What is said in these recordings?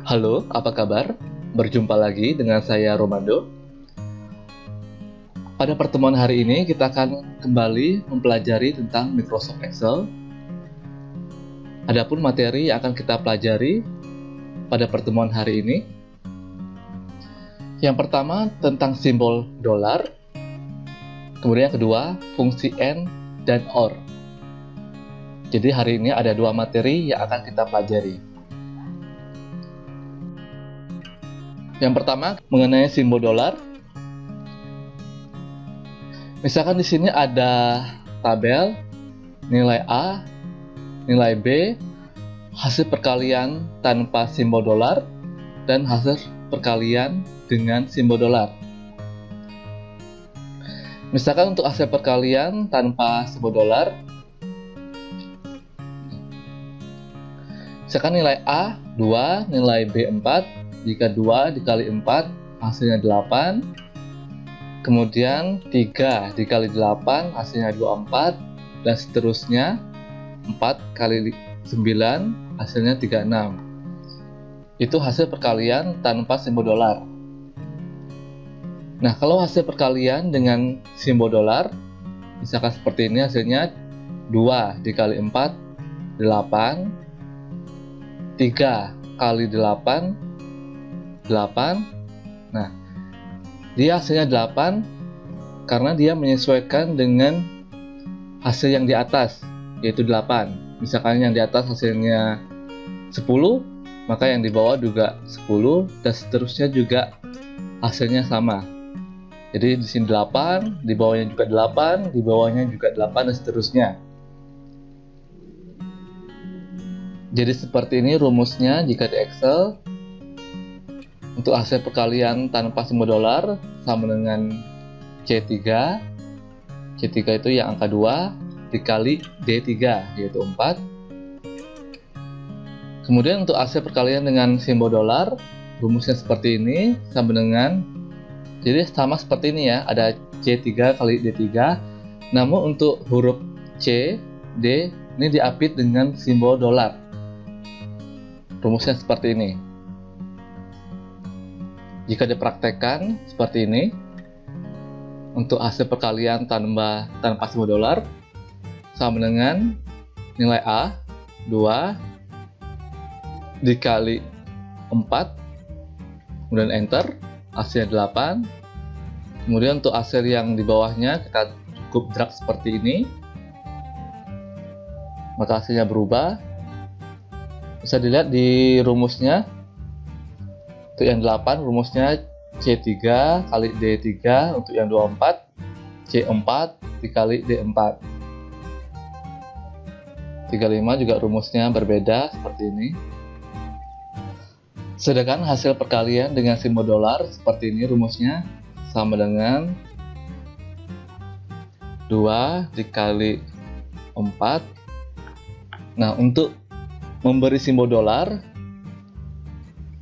Halo, apa kabar? Berjumpa lagi dengan saya Romando. Pada pertemuan hari ini kita akan kembali mempelajari tentang Microsoft Excel. Adapun materi yang akan kita pelajari pada pertemuan hari ini, yang pertama tentang simbol dolar, kemudian yang kedua fungsi AND dan OR. Jadi hari ini ada dua materi yang akan kita pelajari. Yang pertama mengenai simbol dolar. Misalkan di sini ada tabel nilai A, nilai B, hasil perkalian tanpa simbol dolar, dan hasil perkalian dengan simbol dolar. Misalkan untuk hasil perkalian tanpa simbol dolar, misalkan nilai A 2, nilai B 4. Jika 2 dikali 4 hasilnya 8. Kemudian 3 dikali 8 hasilnya 24. Dan seterusnya 4 kali 9 hasilnya 36. Itu hasil perkalian tanpa simbol dolar. Nah, kalau hasil perkalian dengan simbol dolar, misalkan seperti ini hasilnya 2 dikali 4 8. 3 kali 8 Nah, dia hasilnya 8 karena dia menyesuaikan dengan hasil yang di atas, yaitu 8. Misalkan yang di atas hasilnya 10, maka yang di bawah juga 10, dan seterusnya juga hasilnya sama. Jadi di sini 8, di bawahnya juga 8, di bawahnya juga 8, dan seterusnya. Jadi seperti ini rumusnya jika di Excel. Untuk hasil perkalian tanpa simbol dolar sama dengan C3. C3 itu yang angka 2 dikali D3, yaitu 4. Kemudian untuk hasil perkalian dengan simbol dolar, rumusnya seperti ini, sama dengan, jadi sama seperti ini ya, ada C3 kali D3. Namun untuk huruf C, D, ini diapit dengan simbol dolar. Rumusnya seperti ini. Jika dipraktekkan seperti ini, untuk hasil perkalian tanpa simbol dolar sama dengan nilai A 2 dikali 4, kemudian enter, hasilnya 8. Kemudian untuk hasil yang di bawahnya kita cukup drag seperti ini, maka hasilnya berubah. Bisa dilihat di rumusnya. Untuk yang 8 rumusnya C3 kali D3, untuk yang 24 C4 dikali D4. 35 juga rumusnya berbeda seperti ini. Sedangkan hasil perkalian dengan simbol dolar seperti ini rumusnya sama dengan 2 dikali 4. Nah, untuk memberi simbol dolar,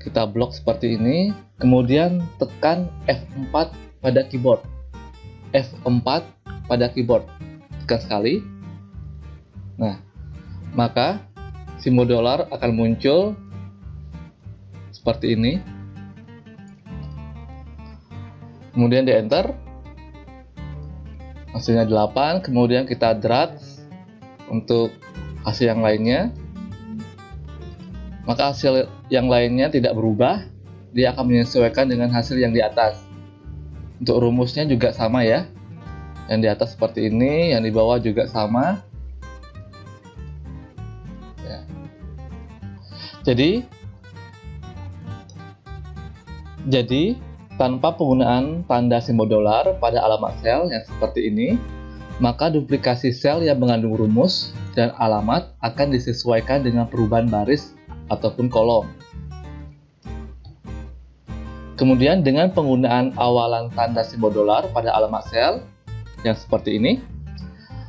kita blok seperti ini, kemudian tekan F4 pada keyboard. F4 pada keyboard, tekan sekali. Nah, maka simbol dolar akan muncul seperti ini. Kemudian di enter, hasilnya 8. Kemudian kita drag untuk hasil yang lainnya. Maka hasil yang lainnya tidak berubah, dia akan menyesuaikan dengan hasil yang di atas. Untuk rumusnya juga sama ya, yang di atas seperti ini, yang di bawah juga sama ya. Jadi tanpa penggunaan tanda simbol dolar pada alamat sel yang seperti ini, maka duplikasi sel yang mengandung rumus dan alamat akan disesuaikan dengan perubahan baris ataupun kolom. Kemudian dengan penggunaan awalan tanda simbol dolar pada alamat sel yang seperti ini,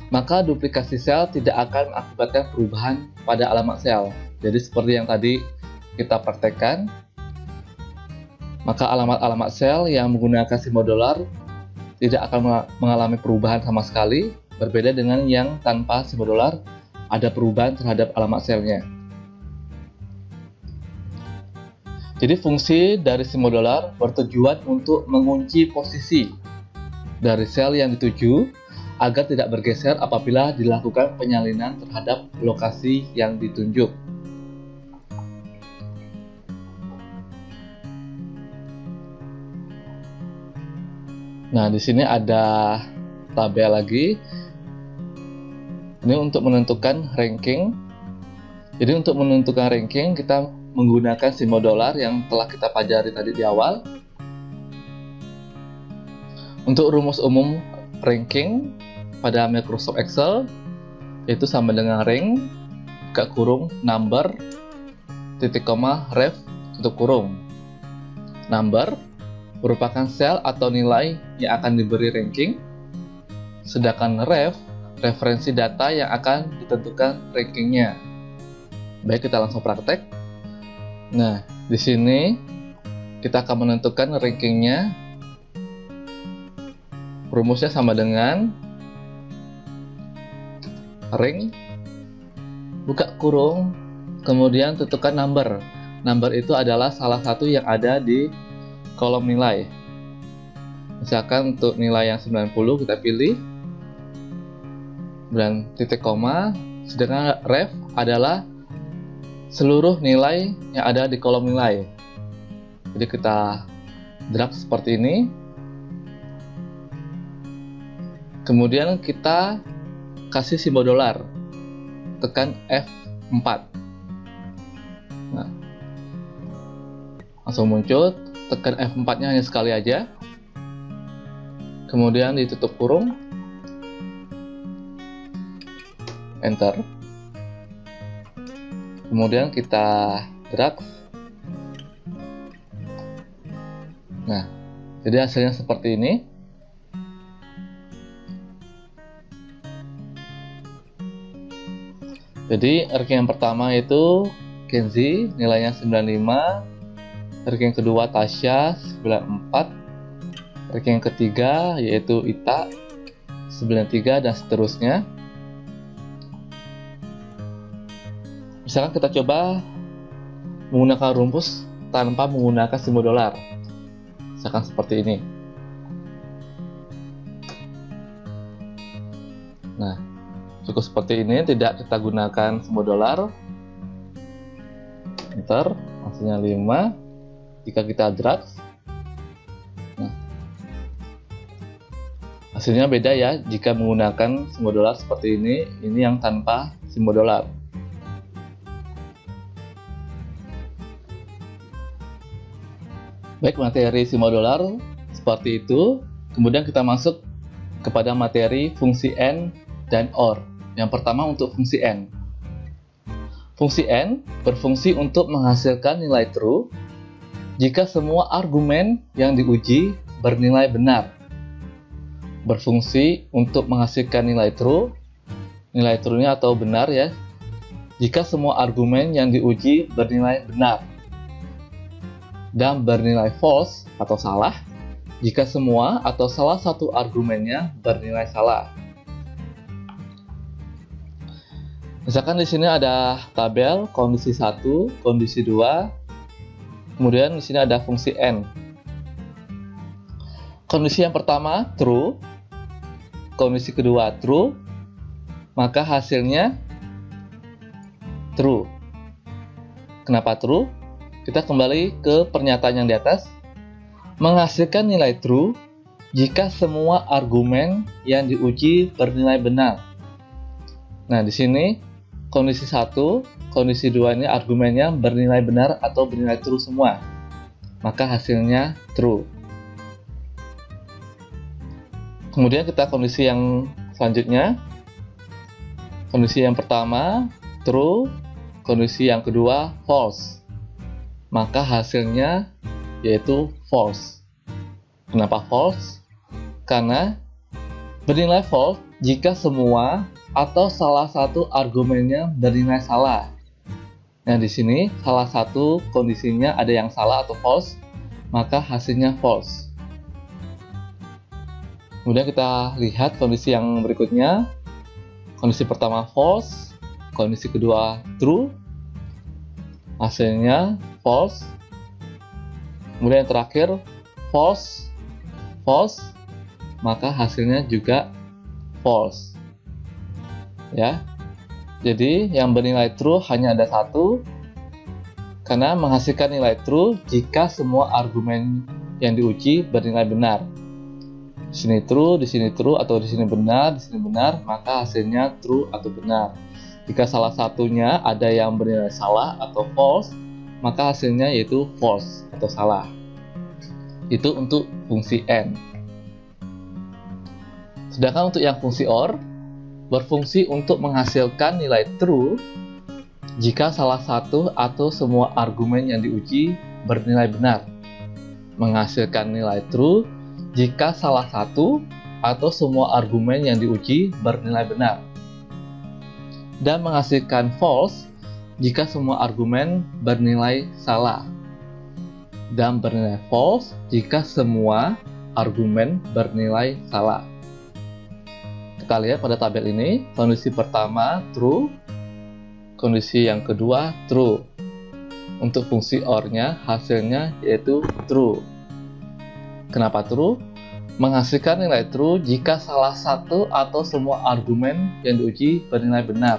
maka duplikasi sel tidak akan mengakibatkan perubahan pada alamat sel. Jadi seperti yang tadi kita praktekkan, maka alamat-alamat sel yang menggunakan simbol dolar tidak akan mengalami perubahan sama sekali, berbeda dengan yang tanpa simbol dolar ada perubahan terhadap alamat selnya. Jadi fungsi dari si modular bertujuan untuk mengunci posisi dari sel yang dituju agar tidak bergeser apabila dilakukan penyalinan terhadap lokasi yang ditunjuk. Nah, di sini ada tabel lagi. Ini untuk menentukan ranking. Jadi untuk menentukan ranking kita menggunakan si modular yang telah kita pelajari tadi di awal. Untuk rumus umum ranking pada Microsoft Excel yaitu sama dengan rank buka kurung number titik koma ref tutup kurung. Number merupakan sel atau nilai yang akan diberi ranking, sedangkan ref referensi data yang akan ditentukan rankingnya. Baik, kita langsung praktek. Nah, di sini kita akan menentukan rankingnya. Rumusnya sama dengan rank buka kurung kemudian tentukan number. Number itu adalah salah satu yang ada di kolom nilai. Misalkan untuk nilai yang 90 kita pilih dan titik koma, sedangkan ref adalah seluruh nilai yang ada di kolom nilai. Jadi kita drag seperti ini. Kemudian kita kasih simbol dolar. Tekan F4. Nah, langsung muncul. Tekan F4-nya hanya sekali aja. Kemudian ditutup kurung. Enter. Kemudian kita drag. Nah, jadi hasilnya seperti ini. Jadi ranking yang pertama itu Kenzi, nilainya 95. Ranking yang kedua Tasya 94. Ranking yang ketiga yaitu Ita 93 dan seterusnya. Misalkan kita coba menggunakan rumus tanpa menggunakan simbol dolar. Misalkan seperti ini. Nah, cukup seperti ini, tidak kita gunakan simbol dolar. Enter, hasilnya 5. Jika kita drag, nah, hasilnya beda ya jika menggunakan simbol dolar seperti ini. Ini yang tanpa simbol dolar. Baik, materi simbol dolar seperti itu. Kemudian kita masuk kepada materi fungsi AND dan OR. Yang pertama untuk fungsi AND. Fungsi AND berfungsi untuk menghasilkan nilai true jika semua argumen yang diuji bernilai benar. Berfungsi untuk menghasilkan nilai true-nya atau benar ya, jika semua argumen yang diuji bernilai benar. Dan bernilai false atau salah jika semua atau salah satu argumennya bernilai salah. Misalkan di sini ada tabel kondisi 1, kondisi 2, kemudian di sini ada fungsi AND. Kondisi yang pertama true, kondisi kedua true, maka hasilnya true. Kenapa true? Kita kembali ke pernyataan yang di atas. Menghasilkan nilai true jika semua argumen yang diuji bernilai benar. Nah, di sini kondisi 1, kondisi 2 ini argumennya bernilai benar atau bernilai true semua. Maka hasilnya true. Kemudian kita kondisi yang selanjutnya. Kondisi yang pertama true, kondisi yang kedua false. Maka hasilnya yaitu false. Kenapa false? Karena bernilai false jika semua atau salah satu argumennya bernilai salah. Nah, di sini salah satu kondisinya ada yang salah atau false, maka hasilnya false. Kemudian kita lihat kondisi yang berikutnya. Kondisi pertama false, kondisi kedua true, hasilnya false. Kemudian yang terakhir false, maka hasilnya juga false. Ya. Jadi yang bernilai true hanya ada satu, karena menghasilkan nilai true jika semua argumen yang diuji bernilai benar. Di sini true, atau di sini benar, maka hasilnya true atau benar. Jika salah satunya ada yang bernilai salah atau false, maka hasilnya yaitu false atau salah. Itu untuk fungsi AND. Sedangkan untuk yang fungsi OR, berfungsi untuk menghasilkan nilai true jika salah satu atau semua argumen yang diuji bernilai benar. Menghasilkan nilai true jika salah satu atau semua argumen yang diuji bernilai benar. Dan menghasilkan false jika semua argumen bernilai salah. Dan bernilai false jika semua argumen bernilai salah. Kita lihat pada tabel ini, kondisi pertama true, kondisi yang kedua true. Untuk fungsi OR-nya hasilnya yaitu true. Kenapa true? Menghasilkan nilai true jika salah satu atau semua argumen yang diuji bernilai benar.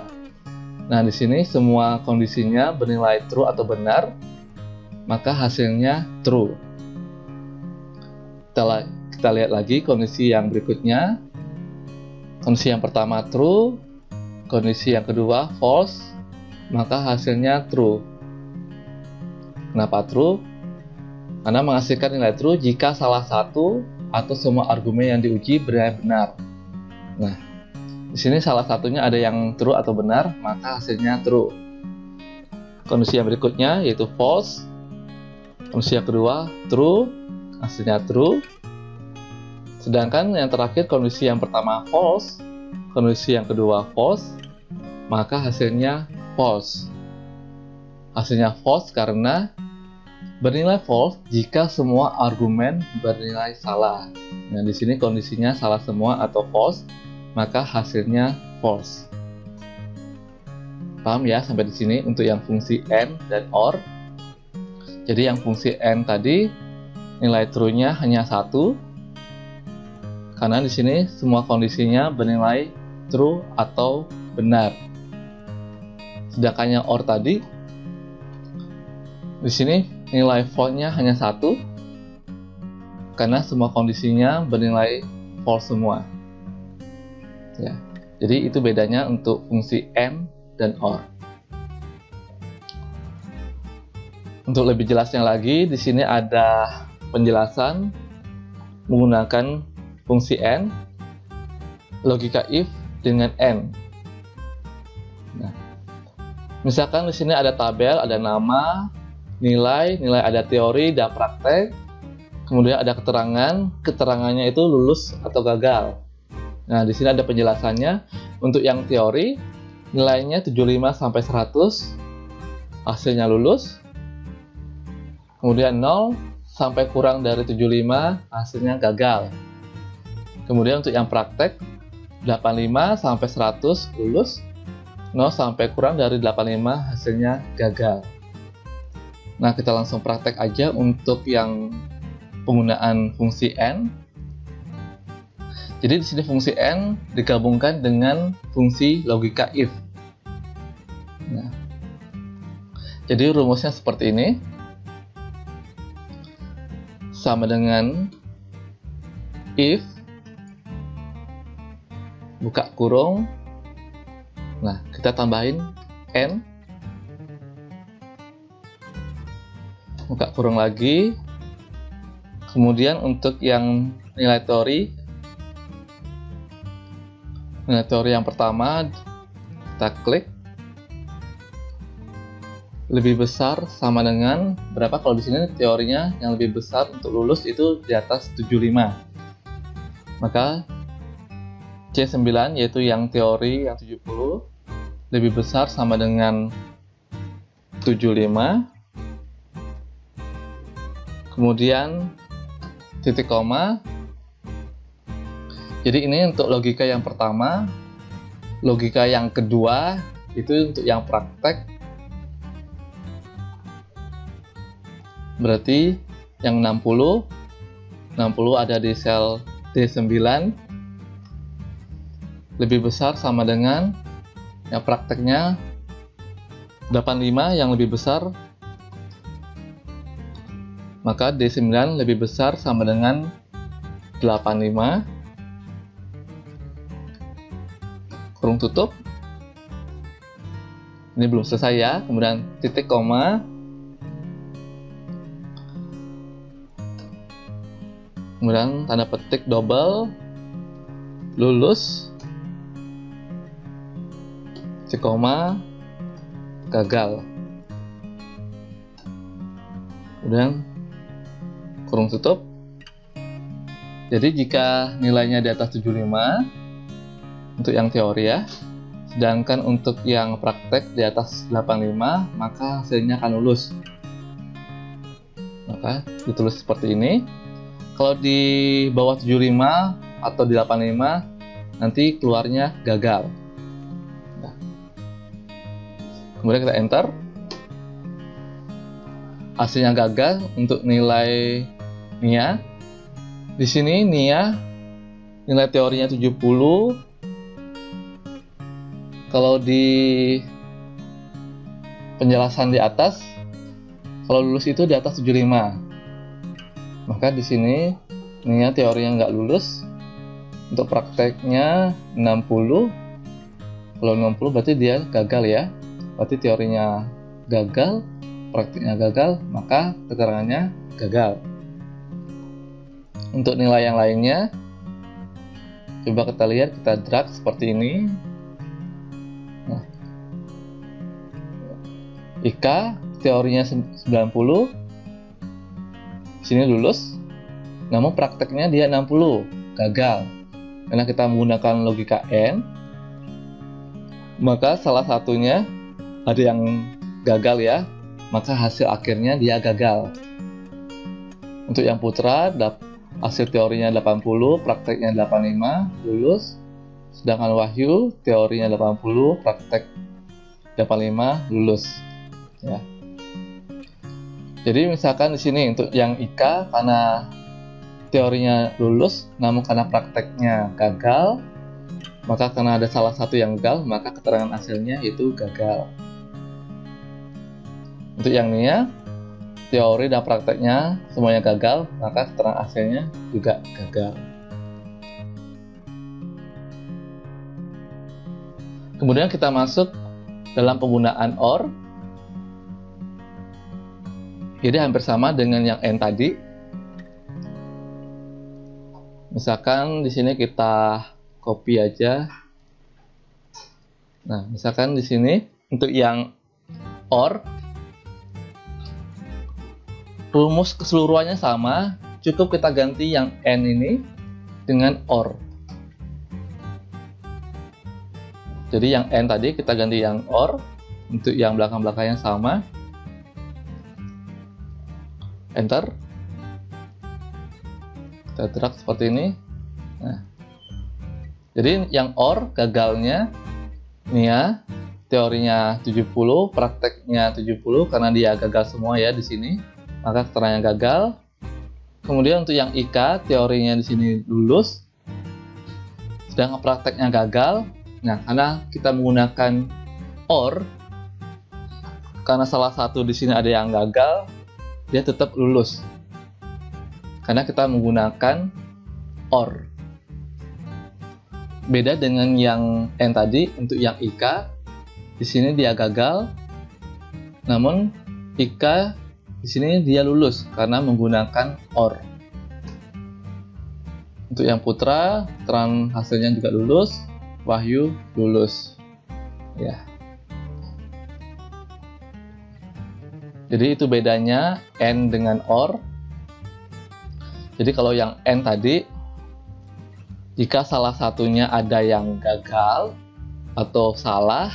Nah, di sini semua kondisinya bernilai true atau benar, maka hasilnya true. Kita lihat lagi kondisi yang berikutnya. Kondisi yang pertama true, kondisi yang kedua false, maka hasilnya true. Kenapa true? Karena menghasilkan nilai true jika salah satu atau semua argumen yang diuji bernilai benar. Nah, di sini salah satunya ada yang true atau benar, maka hasilnya true. Kondisi yang berikutnya yaitu false. Kondisi yang kedua true, hasilnya true. Sedangkan yang terakhir kondisi yang pertama false, kondisi yang kedua false, maka hasilnya false. Hasilnya false karena bernilai false jika semua argumen bernilai salah. Nah, di sini kondisinya salah semua atau false, maka hasilnya false. Paham ya sampai di sini untuk yang fungsi AND dan OR. Jadi yang fungsi AND tadi nilai true-nya hanya satu, karena di sini semua kondisinya bernilai true atau benar. Sedangkan yang OR tadi, di sini nilai false-nya hanya satu, karena semua kondisinya bernilai false semua. Ya, jadi itu bedanya untuk fungsi AND dan OR. Untuk lebih jelasnya lagi, di sini ada penjelasan menggunakan fungsi AND, logika if dengan AND. Nah, misalkan di sini ada tabel, ada nama, nilai ada teori dan praktek, kemudian ada keterangan, keterangannya itu lulus atau gagal. Nah, di sini ada penjelasannya. Untuk yang teori, nilainya 75 sampai 100, hasilnya lulus. Kemudian 0 sampai kurang dari 75, hasilnya gagal. Kemudian untuk yang praktek, 85 sampai 100 lulus, 0 sampai kurang dari 85 hasilnya gagal. Nah, kita langsung praktek aja untuk yang penggunaan fungsi AND. Jadi di sini fungsi AND digabungkan dengan fungsi logika if. Nah, jadi rumusnya seperti ini. Sama dengan if buka kurung. Nah, kita tambahin AND. Buka kurung lagi. Kemudian untuk yang nilai teori yang pertama, kita klik. Lebih besar sama dengan berapa? Kalau di sini teorinya yang lebih besar untuk lulus itu di atas 75. Maka C9 yaitu yang teori yang 70 lebih besar sama dengan 75. Kemudian titik koma. Jadi ini untuk logika yang pertama. Logika yang kedua itu untuk yang praktek. Berarti yang 60 ada di sel D9 lebih besar sama dengan yang prakteknya 85 yang lebih besar, maka D9 lebih besar sama dengan 85, kurung tutup. Ini belum selesai ya, kemudian titik koma, kemudian tanda petik double, lulus, titik koma, gagal. Kemudian kurung tutup. Jadi jika nilainya di atas 75 untuk yang teori ya, sedangkan untuk yang praktek di atas 85, maka hasilnya akan lulus. Maka ditulis seperti ini. Kalau di bawah 75 atau di 85, nanti keluarnya gagal. Nah. Kemudian kita enter. Hasilnya gagal untuk nilai NIA. Di sini NIA nilai teorinya 70. Kalau di penjelasan di atas, kalau lulus itu di atas 75. Maka di sini NIA teorinya nggak lulus. Untuk prakteknya 60. Kalau 60 berarti dia gagal ya. Berarti teorinya gagal, prakteknya gagal, maka keterangannya gagal. Untuk nilai yang lainnya, coba kita lihat, kita drag seperti ini. Nah, IK teorinya 90, sini lulus, namun prakteknya dia 60, gagal. Karena kita menggunakan logika N, maka salah satunya ada yang gagal ya, maka hasil akhirnya dia gagal. Untuk yang putra, hasil teorinya 80, prakteknya 85, lulus. Sedangkan Wahyu teorinya 80, praktek 85, lulus. Ya. Jadi misalkan di sini untuk yang IK karena teorinya lulus, namun karena prakteknya gagal, maka karena ada salah satu yang gagal, maka keterangan hasilnya itu gagal. Untuk yang NIA, teori dan prakteknya semuanya gagal, maka keterangan hasilnya juga gagal. Kemudian kita masuk dalam penggunaan OR. Jadi hampir sama dengan yang N tadi. Misalkan di sini kita copy aja. Nah, misalkan di sini untuk yang OR, rumus keseluruhannya sama, cukup kita ganti yang N ini dengan OR. Jadi yang N tadi kita ganti yang OR, untuk yang belakang-belakangnya sama. Enter. Kita drag seperti ini. Nah, jadi yang OR gagalnya NIA, teorinya 70, prakteknya 70 karena dia gagal semua ya di sini. Maka keterangannya gagal. Kemudian untuk yang IK, teorinya di sini lulus, sedangkan prakteknya gagal. Nah, karena kita menggunakan OR, karena salah satu di sini ada yang gagal, dia tetap lulus. Karena kita menggunakan OR. Beda dengan yang N tadi, untuk yang IK, di sini dia gagal, namun IK di sini dia lulus karena menggunakan OR. Untuk yang putra, keterangan hasilnya juga lulus, Wahyu lulus. Ya. Jadi itu bedanya N dengan OR. Jadi kalau yang N tadi, jika salah satunya ada yang gagal atau salah,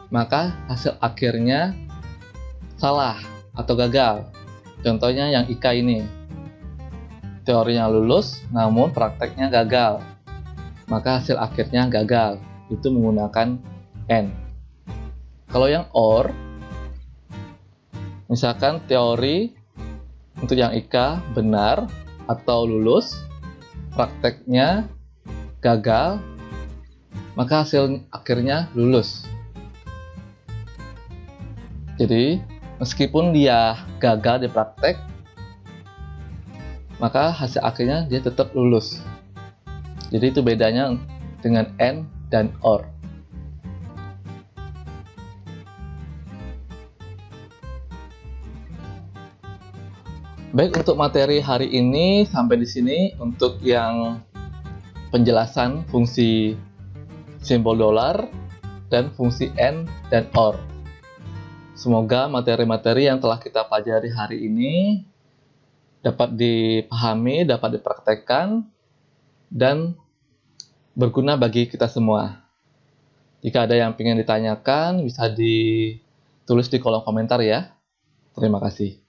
maka hasil akhirnya salah atau gagal. Contohnya yang IK ini, teorinya lulus namun prakteknya gagal, maka hasil akhirnya gagal. Itu menggunakan N. Kalau yang OR, misalkan teori Untuk yang IKA benar atau lulus, prakteknya gagal, maka hasil akhirnya lulus. Jadi, meskipun dia gagal di praktek, maka hasil akhirnya dia tetap lulus. Jadi itu bedanya dengan and dan or. Baik, untuk materi hari ini sampai di sini untuk yang penjelasan fungsi simbol dolar dan fungsi and dan or. Semoga materi-materi yang telah kita pelajari hari ini dapat dipahami, dapat dipraktekkan, dan berguna bagi kita semua. Jika ada yang ingin ditanyakan, bisa ditulis di kolom komentar ya. Terima kasih.